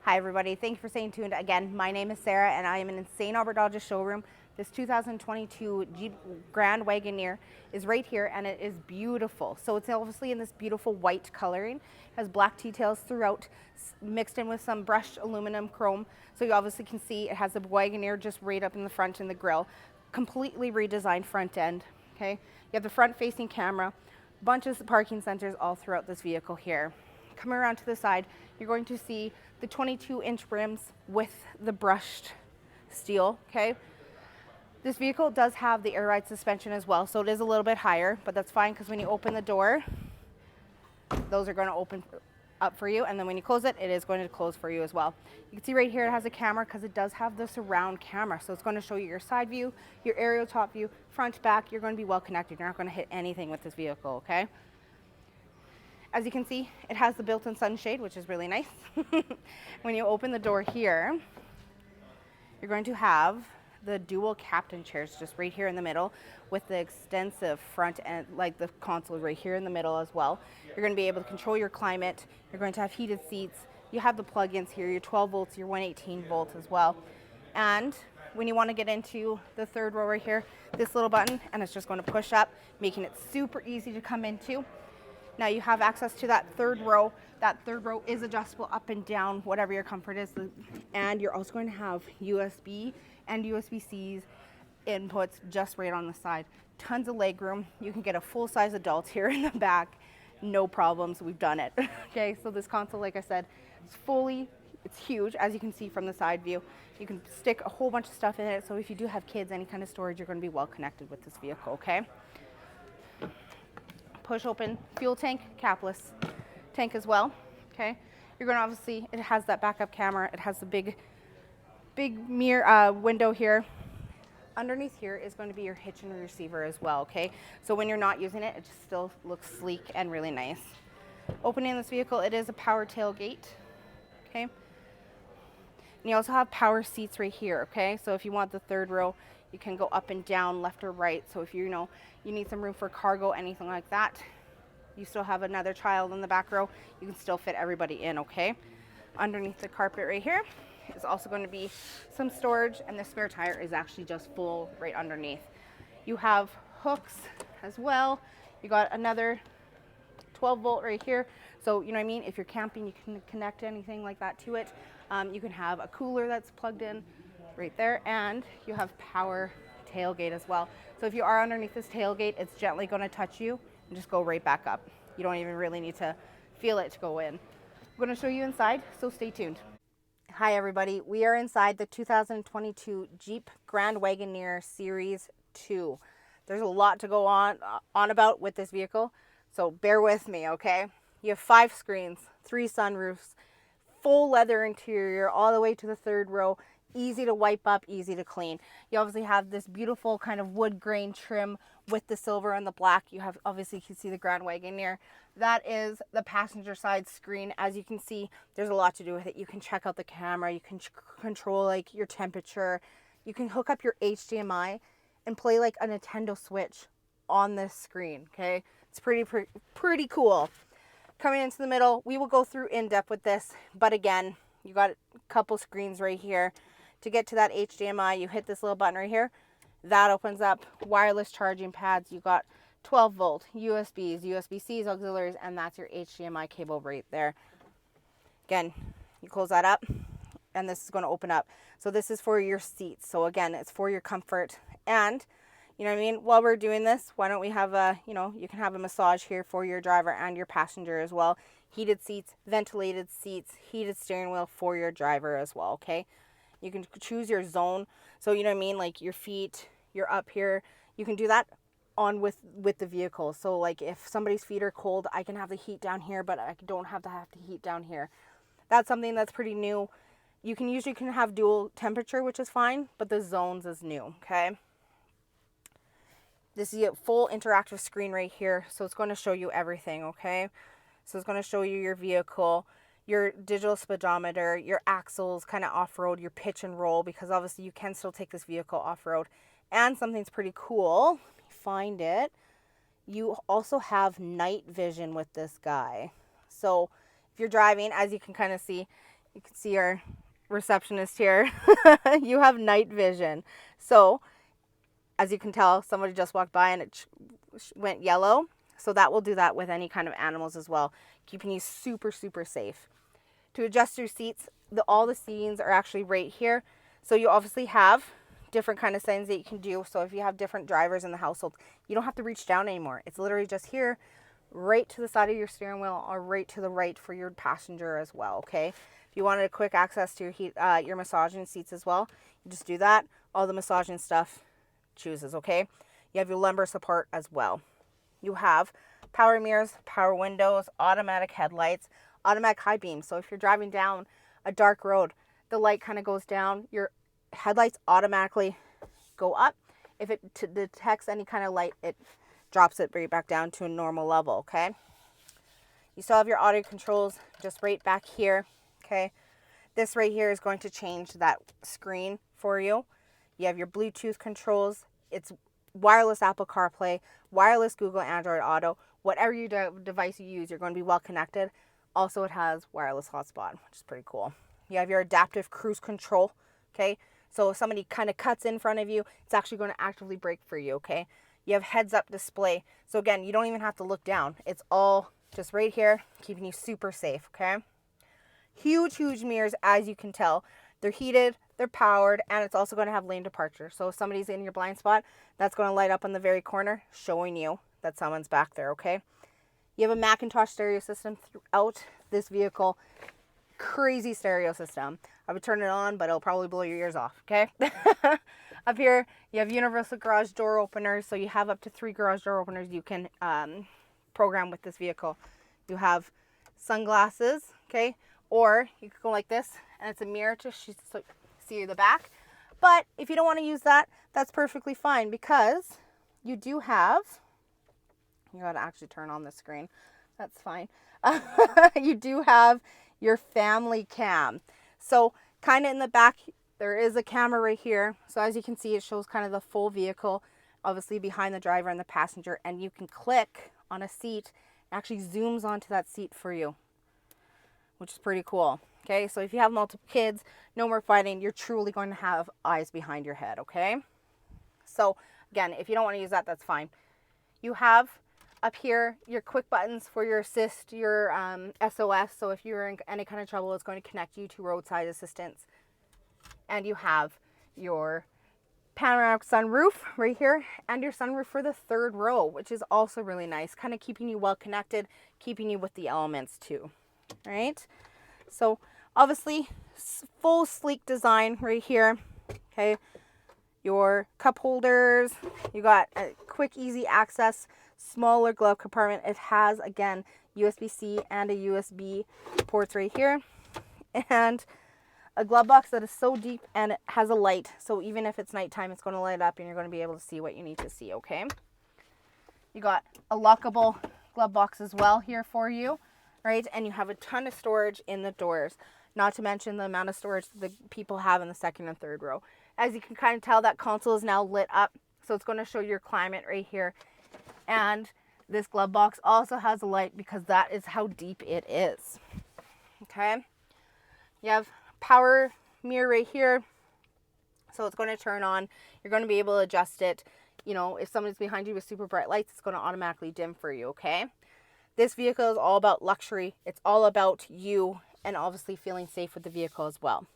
Hi everybody, thank you for staying tuned. Again, my name is Sarah and I am in St.Albert Dodge's showroom. This 2022 Jeep Grand Wagoneer is right here and it is beautiful. So it's obviously in this beautiful white coloring. It has black details throughout, mixed in with some brushed aluminum chrome. So you obviously can see it has the Wagoneer just right up in the front in the grille. Completely redesigned front end, okay? You have the front facing camera, bunches of parking sensors all throughout this vehicle here. Coming around to the side, you're going to see the 22-inch rims with the brushed steel, okay? This vehicle does have the air ride suspension as well, so it is a little bit higher, but that's fine because when you open the door, those are going to open up for you, and then when you close it, it is going to close for you as well. You can see right here it has a camera because it does have the surround camera, so it's going to show you your side view, your aerial top view, front, back. You're going to be well connected. You're not going to hit anything with this vehicle, okay? As you can see, it has the built-in sunshade, which is really nice. When you open the door here, you're going to have the dual captain chairs just right here in the middle with the extensive front end, like the console right here in the middle as well. You're going to be able to control your climate. You're going to have heated seats. You have the plug-ins here, your 12 volts, your 118 volts as well. And when you want to get into the third row right here, this little button, and it's just going to push up, making it super easy to come into. Now you have access to that third row. That third row is adjustable up and down, whatever your comfort is. And you're also going to have USB and USB-C's inputs just right on the side. Tons of leg room. You can get a full-size adult here in the back. No problems. We've done it. Okay, so this console, like I said, it's huge, as you can see from the side view. You can stick a whole bunch of stuff in it. So if you do have kids, any kind of storage, you're going to be well connected with this vehicle, okay? Push open fuel tank, capless tank as well, okay? You're going to obviously, it has that backup camera. It has the big mirror window here. Underneath here is going to be your hitch and receiver as well, okay? So when you're not using it, it just still looks sleek and really nice. Opening this vehicle, it is a power tailgate, okay? And you also have power seats right here, okay? So if you want the third row, you can go up and down, left or right. So if you need some room for cargo, anything like that, you still have another child in the back row, you can still fit everybody in, okay? Underneath the carpet right here is also going to be some storage, and the spare tire is actually just full right underneath. You have hooks as well. You got another 12 volt right here. So, you know what I mean? If you're camping, you can connect anything like that to it. You can have a cooler that's plugged in right there, and you have power tailgate as well. So if you are underneath this tailgate, it's gently going to touch you and just go right back up. You don't even really need to feel it to go in. I'm going to show you inside, so stay tuned. Hi everybody, we are inside the 2022 Jeep Grand Wagoneer Series 2. There's a lot to go on about with this vehicle, so bear with me, okay? You have 5 screens, 3 sunroofs, full leather interior all the way to the third row. Easy to wipe up, easy to clean. You obviously have this beautiful kind of wood grain trim with the silver and the black. You have, obviously you can see the Grand Wagoneer. That is the passenger side screen. As you can see, there's a lot to do with it. You can check out the camera, you can control like your temperature, you can hook up your HDMI and play like a Nintendo Switch on this screen, okay? It's pretty cool. Coming into the middle, we will go through in depth with this, but again, you got a couple screens right here. To get to that HDMI, you hit this little button right here. That opens up wireless charging pads. You got 12 volt, USBs, USB-Cs, auxiliaries, and that's your HDMI cable right there. Again, you close that up, and this is going to open up. So this is for your seats. So again, it's for your comfort. And, you know what I mean, while we're doing this, why don't we have a, you can have a massage here for your driver and your passenger as well. Heated seats, ventilated seats, heated steering wheel for your driver as well, okay? You can choose your zone. So, you know what I mean? Like your feet, you're up here. You can do that on with the vehicle. So like if somebody's feet are cold, I can have the heat down here, but I don't have to heat down here. That's something that's pretty new. You can usually have dual temperature, which is fine, but the zones is new, okay? This is a full interactive screen right here. So it's going to show you everything, okay? So it's going to show you your vehicle, your digital speedometer, your axles, kind of off-road, your pitch and roll, because obviously you can still take this vehicle off-road. And something's pretty cool, let me find it, you also have night vision with this guy. So if you're driving, as you can kind of see, You can see our receptionist here. You have night vision. So as you can tell, somebody just walked by and it went yellow. So that will do that with any kind of animals as well, keeping you super, super safe. To adjust your seats, all the seatings are actually right here. So you obviously have different kind of settings that you can do. So if you have different drivers in the household, you don't have to reach down anymore. It's literally just here, right to the side of your steering wheel or right to the right for your passenger as well, okay? If you wanted a quick access to your massaging seats as well, you just do that. All the massaging stuff chooses, okay? You have your lumbar support as well. You have power mirrors, power windows, automatic headlights, automatic high beam. So if you're driving down a dark road, the light kind of goes down, your headlights automatically go up. If it detects any kind of light, it drops it right back down to a normal level, okay? You still have your audio controls just right back here, okay? This right here is going to change that screen for you. You have your Bluetooth controls. It's wireless Apple CarPlay, wireless Google Android Auto. Whatever your device you use, you're going to be well connected. Also, it has wireless hotspot, which is pretty cool. You have your adaptive cruise control, okay? So if somebody kind of cuts in front of you, it's actually going to actively brake for you, okay? You have heads-up display. So again, you don't even have to look down. It's all just right here, keeping you super safe, okay? Huge, huge mirrors, as you can tell. They're heated, they're powered, and it's also going to have lane departure. So if somebody's in your blind spot, that's going to light up on the very corner, showing you that someone's back there, okay? You have a Macintosh stereo system throughout this vehicle. Crazy stereo system. I would turn it on, but it'll probably blow your ears off, okay? Up here, you have universal garage door openers. So you have up to 3 garage door openers you can program with this vehicle. You have sunglasses, okay? Or you could go like this, and it's a mirror to see the back. But if you don't want to use that, that's perfectly fine, because you do have, you got to actually turn on the screen. That's fine. You do have your family cam. So kind of in the back, there is a camera right here. So as you can see, it shows kind of the full vehicle, obviously behind the driver and the passenger. And you can click on a seat, it actually zooms onto that seat for you, which is pretty cool. Okay, so if you have multiple kids, no more fighting, you're truly going to have eyes behind your head, okay? So again, if you don't want to use that, that's fine. You have up here your quick buttons for your assist, your SOS. So if you're in any kind of trouble, it's going to connect you to roadside assistance. And you have your panoramic sunroof right here, and your sunroof for the third row, which is also really nice, kind of keeping you well connected, keeping you with the elements too, right? So obviously full sleek design right here, okay? Your cup holders, you got a quick easy access, smaller glove compartment. It has, again, USB-C and a USB ports right here, and a glove box that is so deep, and it has a light, so even if it's nighttime, it's going to light up and you're going to be able to see what you need to see, okay? You got a lockable glove box as well here for you, right? And you have a ton of storage in the doors, not to mention the amount of storage that the people have in the second and third row. As you can kind of tell, that console is now lit up, so it's going to show your climate right here. And this glove box also has a light because that is how deep it is, okay? You have power mirror right here, so it's going to turn on. You're going to be able to adjust it. You know, if somebody's behind you with super bright lights, it's going to automatically dim for you, okay? This vehicle is all about luxury. It's all about you, and obviously feeling safe with the vehicle as well.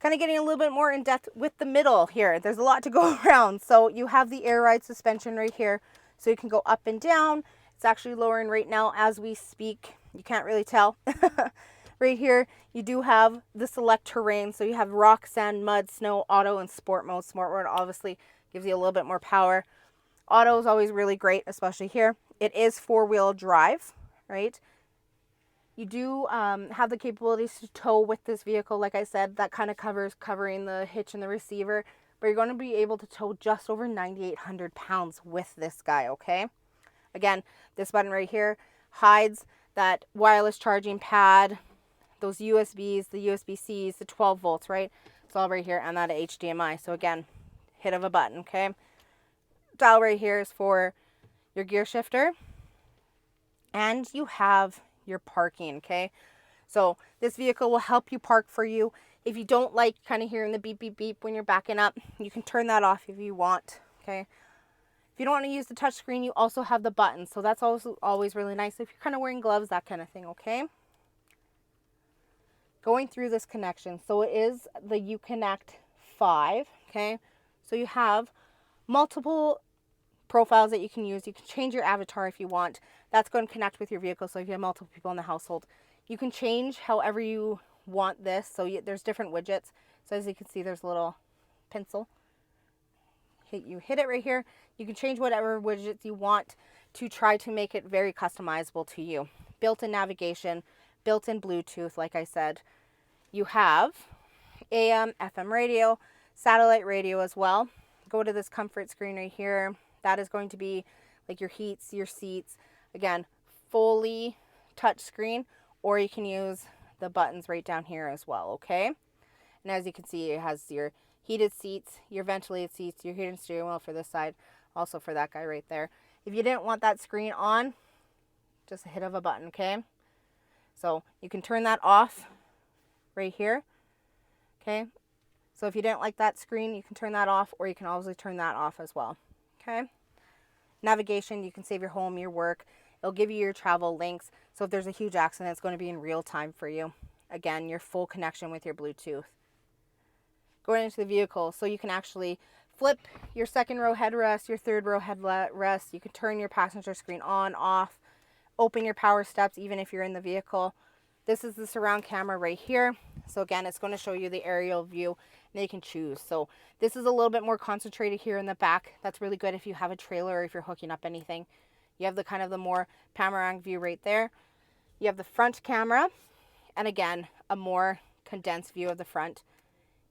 Kind of getting a little bit more in depth with the middle here. There's a lot to go around. So you have the air ride suspension right here, so you can go up and down. It's actually lowering right now as we speak. You can't really tell. Right here, you do have the select terrain. So you have rock, sand, mud, snow, auto, and sport mode. Sport mode obviously gives you a little bit more power. Auto is always really great, especially here. It is 4-wheel drive, right? You do have the capabilities to tow with this vehicle. Like I said, that kind of covering the hitch and the receiver. But you're going to be able to tow just over 9,800 pounds with this guy, okay? Again, this button right here hides that wireless charging pad, those USBs, the USB-Cs, the 12 volts, right? It's all right here, and that HDMI. So again, hit of a button, okay? Dial right here is for your gear shifter. And you have your parking, okay? So this vehicle will help you park for you. If you don't like kind of hearing the beep, beep, beep when you're backing up, you can turn that off if you want, okay? If you don't want to use the touch screen, you also have the buttons. So that's also always really nice if you're kind of wearing gloves, that kind of thing, okay? Going through this connection. So it is the Uconnect 5, okay? So you have multiple profiles that you can use. You can change your avatar if you want. That's going to connect with your vehicle. So if you have multiple people in the household, you can change however you want this. So there's different widgets. So as you can see, there's a little pencil. You hit it right here. You can change whatever widgets you want to try to make it very customizable to you. Built-in navigation, built-in Bluetooth, like I said. You have AM, FM radio, satellite radio as well. Go to this comfort screen right here. That is going to be like your heats, your seats. Again, fully touch screen, or you can use the buttons right down here as well, okay? And as you can see, it has your heated seats, your ventilated seats, your heated steering wheel for this side, also for that guy right there. If you didn't want that screen on, just a hit of a button, okay? So you can turn that off right here, okay? So if you didn't like that screen, you can turn that off, or you can obviously turn that off as well, okay? Navigation, you can save your home, your work. It'll give you your travel links. So if there's a huge accident, it's going to be in real time for you. Again, your full connection with your Bluetooth. Going into the vehicle, so you can actually flip your second row headrest, your third row headrest. You can turn your passenger screen on, off, open your power steps even if you're in the vehicle. This is the surround camera right here. So again, it's going to show you the aerial view, and you can choose. So this is a little bit more concentrated here in the back. That's really good if you have a trailer or if you're hooking up anything. You have the kind of the more panoramic view right there. You have the front camera, and again, a more condensed view of the front.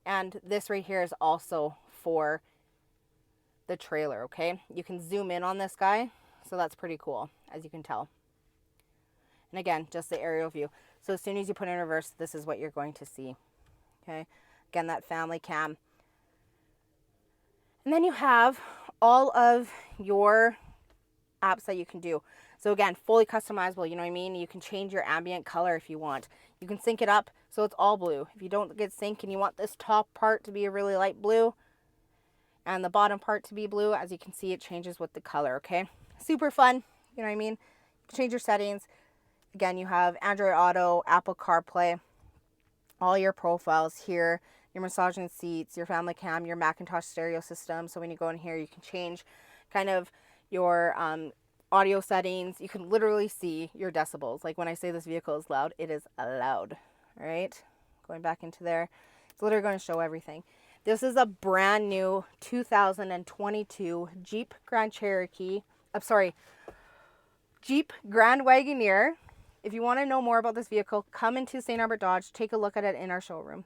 And this right here is also for the trailer, okay? You can zoom in on this guy, so that's pretty cool, as you can tell. And again, just the aerial view. So as soon as you put it in reverse, this is what you're going to see, okay? Again, that family cam. And then you have all of your apps that you can do. So again, fully customizable, you know what I mean? You can change your ambient color if you want. You can sync it up so it's all blue. If you don't get sync and you want this top part to be a really light blue and the bottom part to be blue, as you can see, it changes with the color, okay? Super fun, you know what I mean? You can change your settings. Again, you have Android Auto, Apple CarPlay, all your profiles here, your massaging seats, your family cam, your Macintosh stereo system. So when you go in here, you can change kind of your audio settings. You can literally see your decibels. Like when I say this vehicle is loud, it is loud. All right, going back into there, it's literally going to show everything. This is a brand new 2022 Jeep Grand Wagoneer. If you want to know more about this vehicle, come into St. Albert Dodge, take a look at it in our showroom.